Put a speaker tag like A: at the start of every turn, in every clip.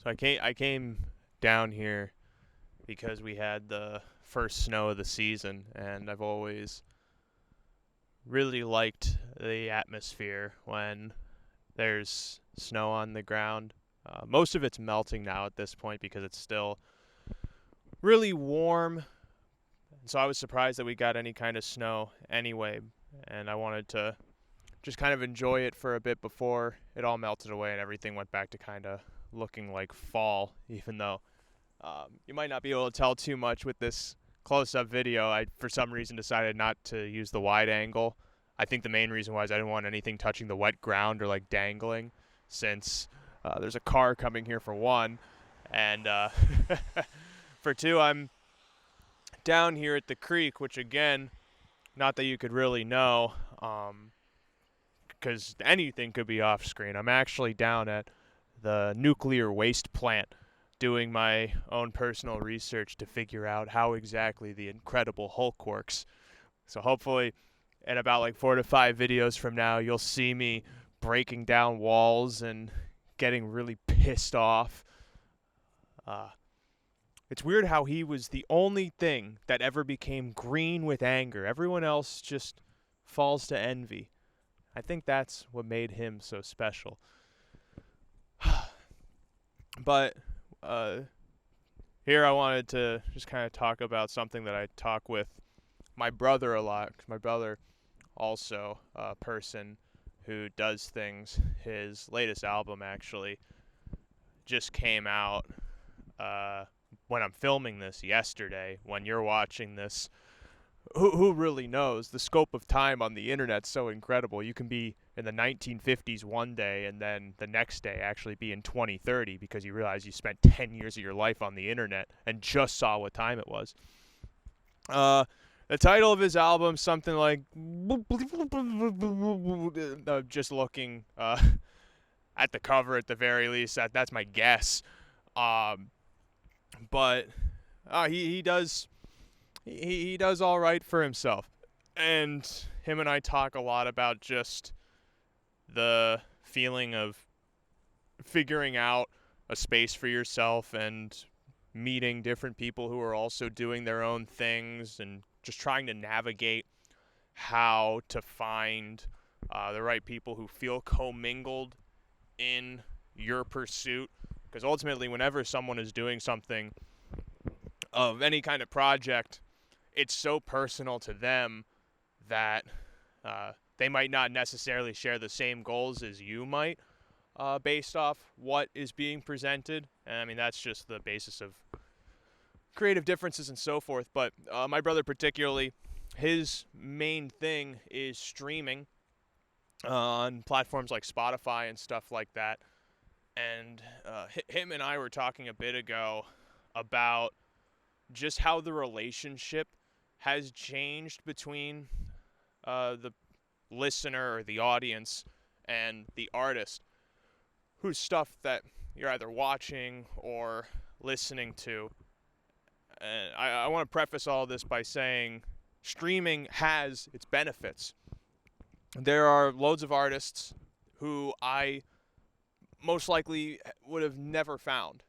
A: So I came down here because we had the first snow of the season, and I've always really liked the atmosphere when there's snow on the ground. Most of it's melting now at this point because it's still really warm. So I was surprised that we got any kind of snow anyway, and I wanted to just kind of enjoy it for a bit before it all melted away and everything went back to kind of looking like fall, even though you might not be able to tell too much with this close-up video. I, for some reason, decided not to use the wide angle. I think the main reason was I didn't want anything touching the wet ground or like dangling, since there's a car coming here for one, and for two, I'm down here at the creek, which again, not that you could really know, because anything could be off screen. I'm actually down at the nuclear waste plant doing my own personal research to figure out how exactly the Incredible Hulk works. So hopefully in about like 4 to 5 videos from now, you'll see me breaking down walls and getting really pissed off. It's weird how he was the only thing that ever became green with anger. Everyone else just falls to envy. I think that's what made him so special. But here I wanted to just kind of talk about something that I talk with my brother a lot, 'cause my brother also a person who does things. His latest album actually just came out when I'm filming this yesterday. When you're watching this, who really knows? The scope of time on the internet's so incredible. You can be in the 1950s one day and then the next day actually be in 2030 because you realize you spent 10 years of your life on the internet and just saw what time it was. The title of his album, something like just looking at the cover at the very least, that's my guess. But he does all right for himself, and him and I talk a lot about just the feeling of figuring out a space for yourself and meeting different people who are also doing their own things and just trying to navigate how to find the right people who feel commingled in your pursuit. Because ultimately, whenever someone is doing something of any kind of project, it's so personal to them that they might not necessarily share the same goals as you might, based off what is being presented. And I mean, that's just the basis of creative differences and so forth. But my brother particularly, his main thing is streaming on platforms like Spotify and stuff like that. And him and I were talking a bit ago about just how the relationship has changed between the listener or the audience and the artist, whose stuff that you're either watching or listening to. And I want to preface all this by saying streaming has its benefits. There are loads of artists who I most likely would have never found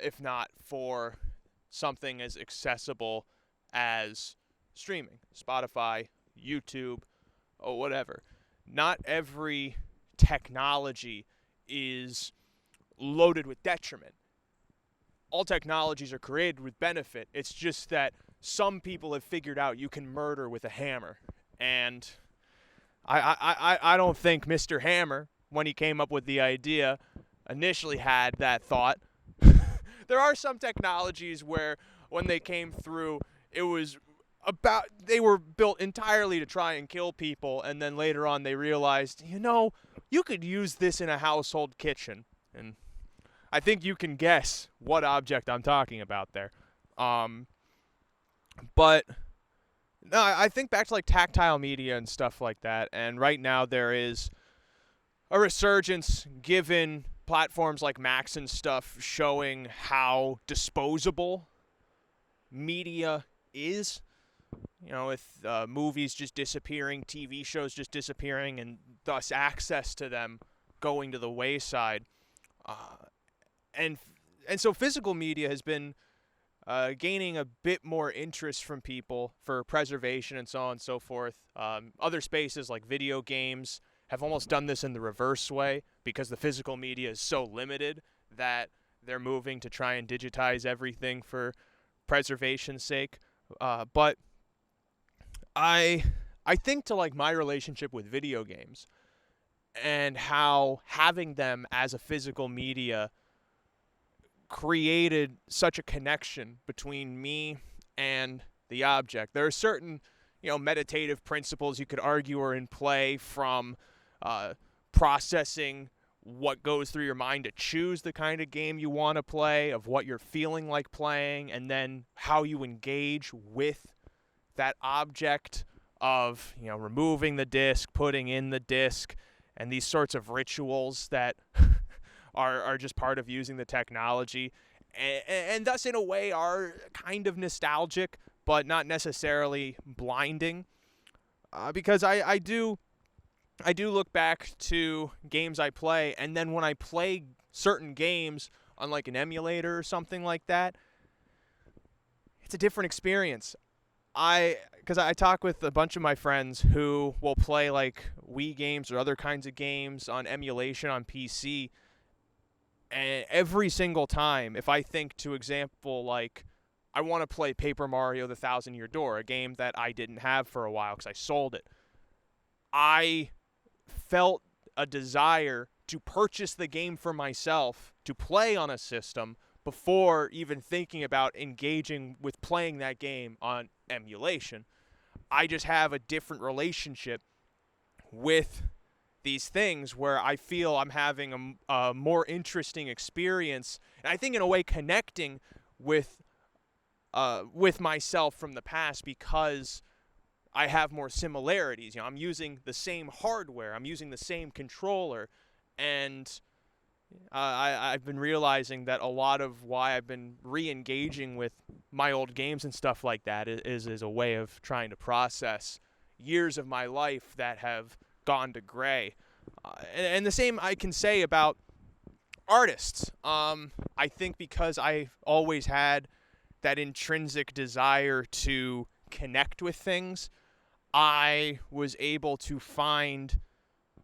A: if not for something as accessible as streaming, Spotify, YouTube, or whatever. Not every technology is loaded with detriment. All technologies are created with benefit. It's just that some people have figured out you can murder with a hammer. And I don't think Mr. Hammer, when he came up with the idea, initially had that thought. There are some technologies where when they came through, it was about, they were built entirely to try and kill people, and then later on they realized, you could use this in a household kitchen. And I think you can guess what object I'm talking about there. But no, I think back to like tactile media and stuff like that, and right now there is a resurgence given platforms like Max and stuff showing how disposable media is. With movies just disappearing, TV shows just disappearing, and thus access to them going to the wayside. and so physical media has been gaining a bit more interest from people for preservation and so on and so forth. Other spaces like video games have almost done this in the reverse way because the physical media is so limited that they're moving to try and digitize everything for preservation's sake. But I think to like my relationship with video games and how having them as a physical media created such a connection between me and the object. There are certain, meditative principles you could argue are in play, from processing what goes through your mind to choose the kind of game you want to play, of what you're feeling like playing, and then how you engage with that object, of, removing the disc, putting in the disc, and these sorts of rituals that are just part of using the technology, and thus in a way are kind of nostalgic, but not necessarily blinding, because I do look back to games I play, and then when I play certain games on like an emulator or something like that, it's a different experience. Because I talk with a bunch of my friends who will play like Wii games or other kinds of games on emulation on PC, and every single time, if I think, to example, like, I want to play Paper Mario The Thousand Year Door, a game that I didn't have for a while because I sold it, I felt a desire to purchase the game for myself to play on a system before even thinking about engaging with playing that game on emulation. I just have a different relationship with these things where I feel I'm having a more interesting experience, and I think in a way connecting with myself from the past, because I have more similarities. I'm using the same hardware, I'm using the same controller, and I've been realizing that a lot of why I've been re-engaging with my old games and stuff like that is a way of trying to process years of my life that have gone to gray. And the same I can say about artists. I think because I've always had that intrinsic desire to connect with things, I was able to find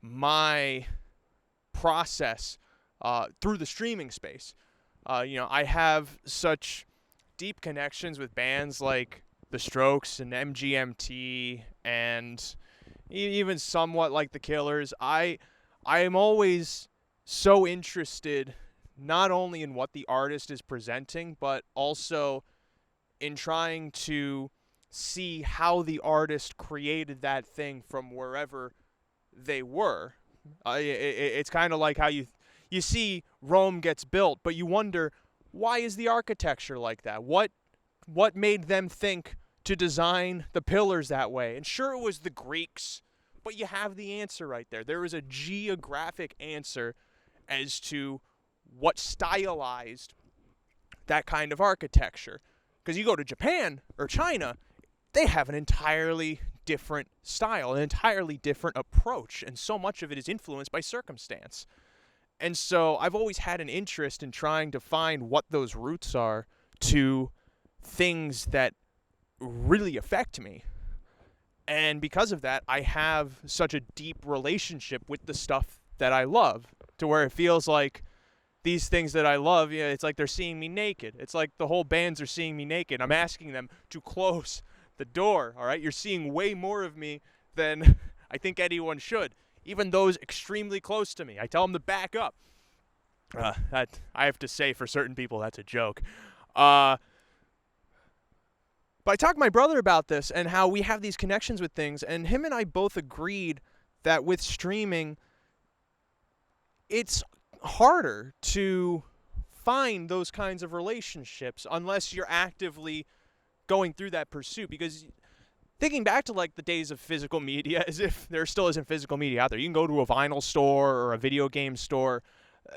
A: my process through the streaming space. I have such deep connections with bands like The Strokes and MGMT, and even somewhat like The Killers. I am always so interested not only in what the artist is presenting, but also in trying to see how the artist created that thing from wherever they were. It's kind of like how you see Rome gets built, but you wonder, why is the architecture like that? What made them think to design the pillars that way? And sure, it was the Greeks, but you have the answer right there. There is a geographic answer as to what stylized that kind of architecture. Because you go to Japan or China, they have an entirely different style, an entirely different approach, and so much of it is influenced by circumstance. And so I've always had an interest in trying to find what those roots are to things that really affect me. And because of that, I have such a deep relationship with the stuff that I love, to where it feels like these things that I love, it's like they're seeing me naked. It's like the whole bands are seeing me naked. I'm asking them to close the door, all right? You're seeing way more of me than I think anyone should. Even those extremely close to me, I tell them to back up. That I have to say, for certain people, that's a joke. But I talked to my brother about this and how we have these connections with things, and him and I both agreed that with streaming, it's harder to find those kinds of relationships unless you're actively going through that pursuit. Because thinking back to like the days of physical media, as if there still isn't physical media out there. You can go to a vinyl store or a video game store.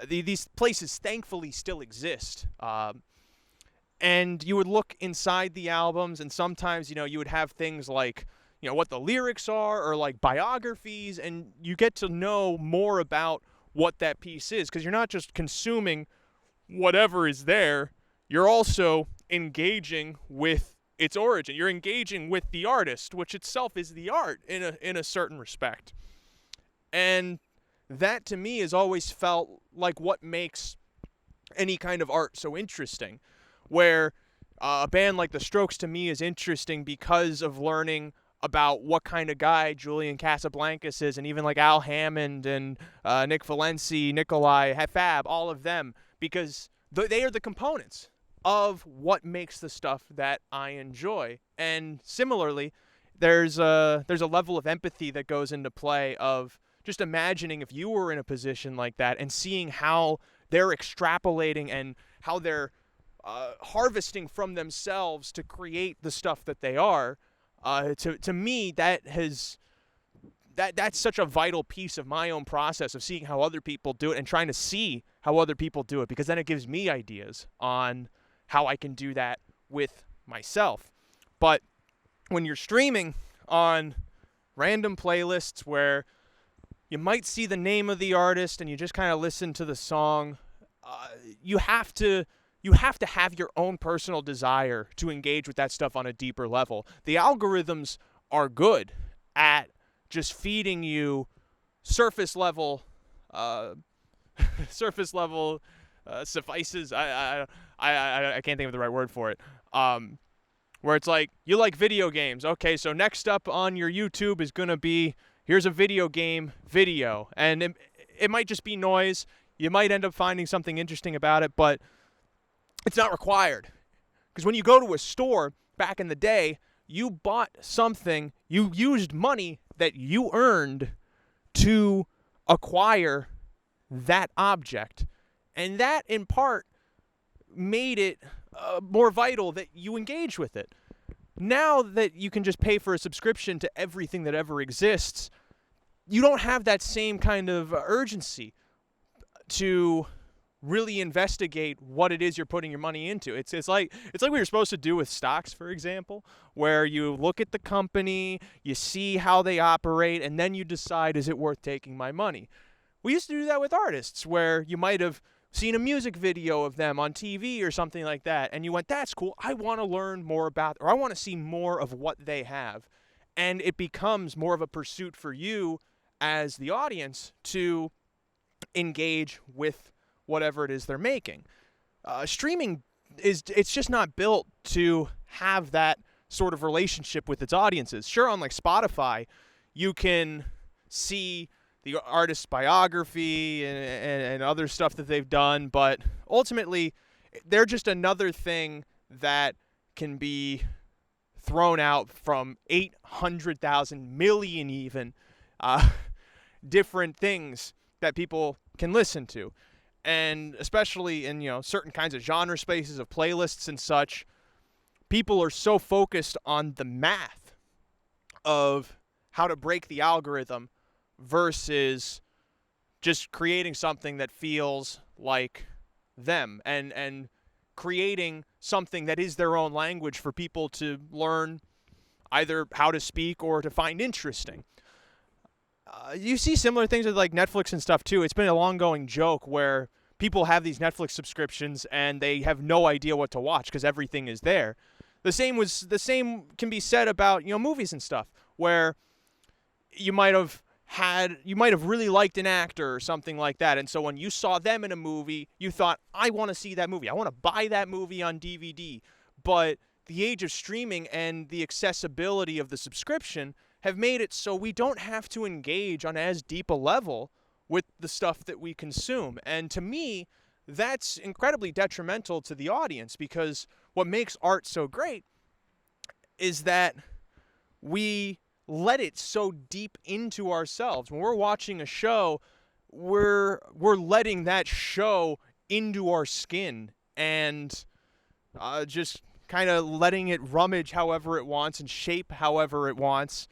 A: These places thankfully still exist. And you would look inside the albums, and sometimes, you would have things like, what the lyrics are, or like biographies, and you get to know more about what that piece is, because you're not just consuming whatever is there, you're also engaging with its origin. You're engaging with the artist, which itself is the art in a certain respect. And that to me has always felt like what makes any kind of art so interesting, where a band like the Strokes to me is interesting because of learning about what kind of guy Julian Casablancas is, and even like Al Hammond and Nick Valenci, Nikolai, Fab, all of them, because they are the components of what makes the stuff that I enjoy. And similarly, there's a level of empathy that goes into play of just imagining if you were in a position like that and seeing how they're extrapolating and how they're harvesting from themselves to create the stuff that they are. To me, that's such a vital piece of my own process of seeing how other people do it and trying to see how other people do it, because then it gives me ideas on how I can do that with myself. But when you're streaming on random playlists where you might see the name of the artist and you just kind of listen to the song, you have to have your own personal desire to engage with that stuff on a deeper level. The algorithms are good at just feeding you surface level suffices. I can't think of the right word for it. Where it's like, you like video games. Okay, so next up on your YouTube is going to be, here's a video game video. And it might just be noise. You might end up finding something interesting about it, but it's not required. Because when you go to a store back in the day, you bought something, you used money that you earned to acquire that object. And that, in part, made it more vital that you engage with it. Now that you can just pay for a subscription to everything that ever exists, you don't have that same kind of urgency to really investigate what it is you're putting your money into. It's like we were supposed to do with stocks, for example, where you look at the company, you see how they operate, and then you decide, is it worth taking my money? We used to do that with artists, where you might have seen a music video of them on TV or something like that, and you went, that's cool, I want to learn more about, or I want to see more of what they have. And it becomes more of a pursuit for you as the audience to engage with whatever it is they're making. Streaming it's just not built to have that sort of relationship with its audiences. Sure, on like Spotify, you can see the artist's biography and other stuff that they've done, but ultimately, they're just another thing that can be thrown out from 800,000 million even different things that people can listen to. And especially in, certain kinds of genre spaces of playlists and such, people are so focused on the math of how to break the algorithm versus just creating something that feels like them and creating something that is their own language for people to learn either how to speak or to find interesting. You see similar things with like Netflix and stuff too. It's been a long-going joke where people have these Netflix subscriptions and they have no idea what to watch because everything is there. The same can be said about movies and stuff, where you might have really liked an actor or something like that, and so when you saw them in a movie, you thought, I want to see that movie. I want to buy that movie on DVD. But the age of streaming and the accessibility of the subscription have made it so we don't have to engage on as deep a level with the stuff that we consume. And to me, that's incredibly detrimental to the audience, because what makes art so great is that we let it so deep into ourselves. When we're watching a show, we're letting that show into our skin and just kind of letting it rummage however it wants and shape however it wants.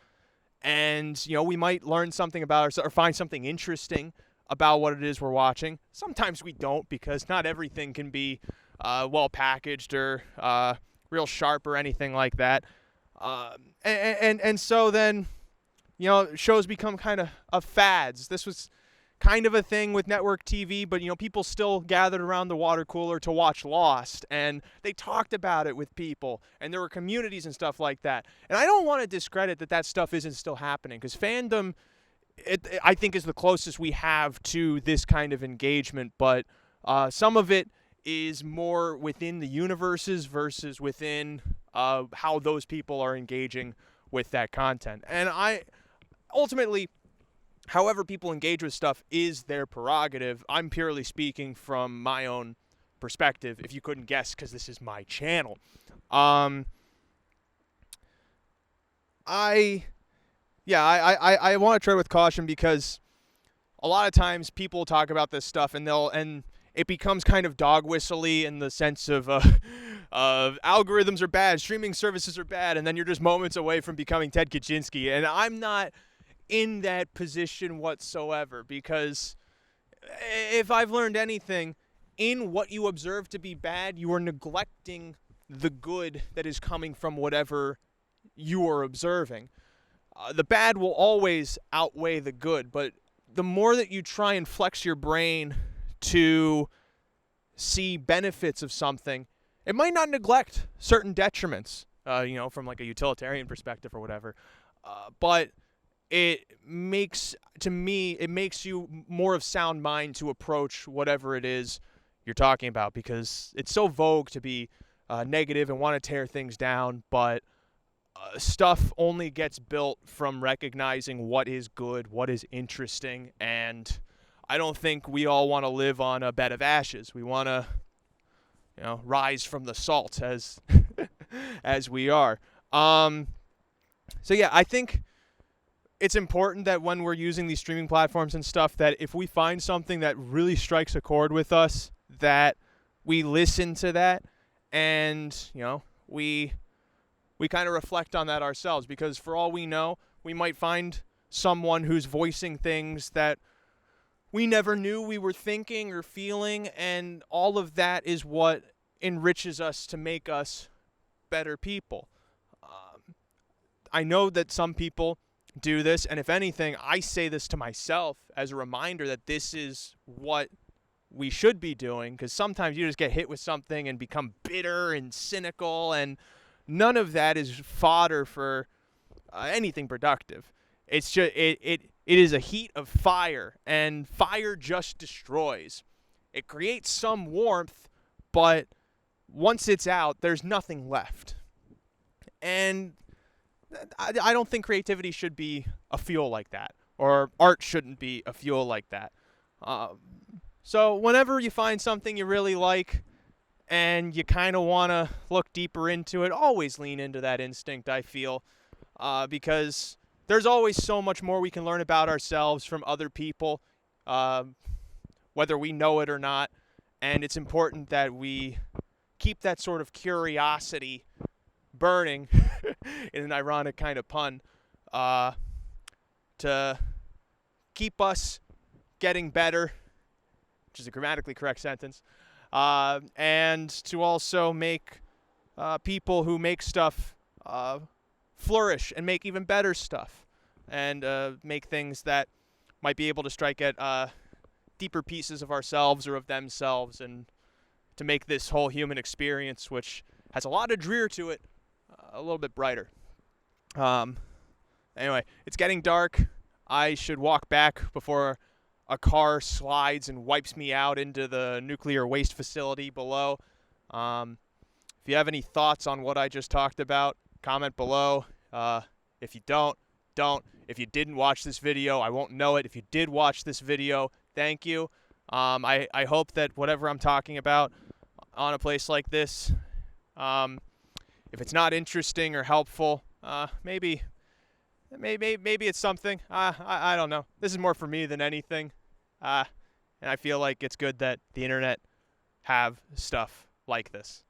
A: And, we might learn something about ourselves or find something interesting about what it is we're watching. Sometimes we don't, because not everything can be well packaged or real sharp or anything like that. And so then, shows become kind of fads. This was kind of a thing with network TV, but people still gathered around the water cooler to watch Lost, and they talked about it with people, and there were communities and stuff like that. And I don't want to discredit that stuff isn't still happening, because fandom, I think, is the closest we have to this kind of engagement, but some of it is more within the universes versus within how those people are engaging with that content. And ultimately, however people engage with stuff is their prerogative. I'm purely speaking from my own perspective, if you couldn't guess, because this is my channel. I want to tread with caution, because a lot of times people talk about this stuff and it becomes kind of dog whistly in the sense of algorithms are bad, streaming services are bad, and then you're just moments away from becoming Ted Kaczynski. And I'm not in that position whatsoever, because if I've learned anything, in what you observe to be bad, you are neglecting the good that is coming from whatever you are observing. The bad will always outweigh the good, but the more that you try and flex your brain to see benefits of something, it might not neglect certain detriments, from like a utilitarian perspective or whatever, but it makes you more of sound mind to approach whatever it is you're talking about, because it's so vogue to be negative and want to tear things down, but stuff only gets built from recognizing what is good, what is interesting, and I don't think we all want to live on a bed of ashes. We want to, rise from the salt as as we are. I think it's important that when we're using these streaming platforms and stuff, that if we find something that really strikes a chord with us, that we listen to that, and we kind of reflect on that ourselves, because for all we know, we might find someone who's voicing things that we never knew we were thinking or feeling, and all of that is what enriches us to make us better people. I know that some people do this, and if anything, I say this to myself as a reminder that this is what we should be doing, because sometimes you just get hit with something and become bitter and cynical, and none of that is fodder for anything productive. It's just it is a heat of fire, and fire just destroys. It creates some warmth, but once it's out, there's nothing left. And I don't think creativity should be a fuel like that, or art shouldn't be a fuel like that. So whenever you find something you really like and you kind of want to look deeper into it, always lean into that instinct, I feel, because there's always so much more we can learn about ourselves from other people, whether we know it or not. And it's important that we keep that sort of curiosity burning, in an ironic kind of pun, to keep us getting better, which is a grammatically correct sentence, and to also make people who make stuff flourish and make even better stuff, and make things that might be able to strike at deeper pieces of ourselves or of themselves, and to make this whole human experience, which has a lot of drear to it, a little bit brighter. Anyway, it's getting dark. I should walk back before a car slides and wipes me out into the nuclear waste facility below. If you have any thoughts on what I just talked about, comment below. If you don't. If you didn't watch this video, I won't know it. If you did watch this video, thank you. I hope that whatever I'm talking about on a place like this, if it's not interesting or helpful, maybe it's something. I don't know. This is more for me than anything. And I feel like it's good that the internet have stuff like this.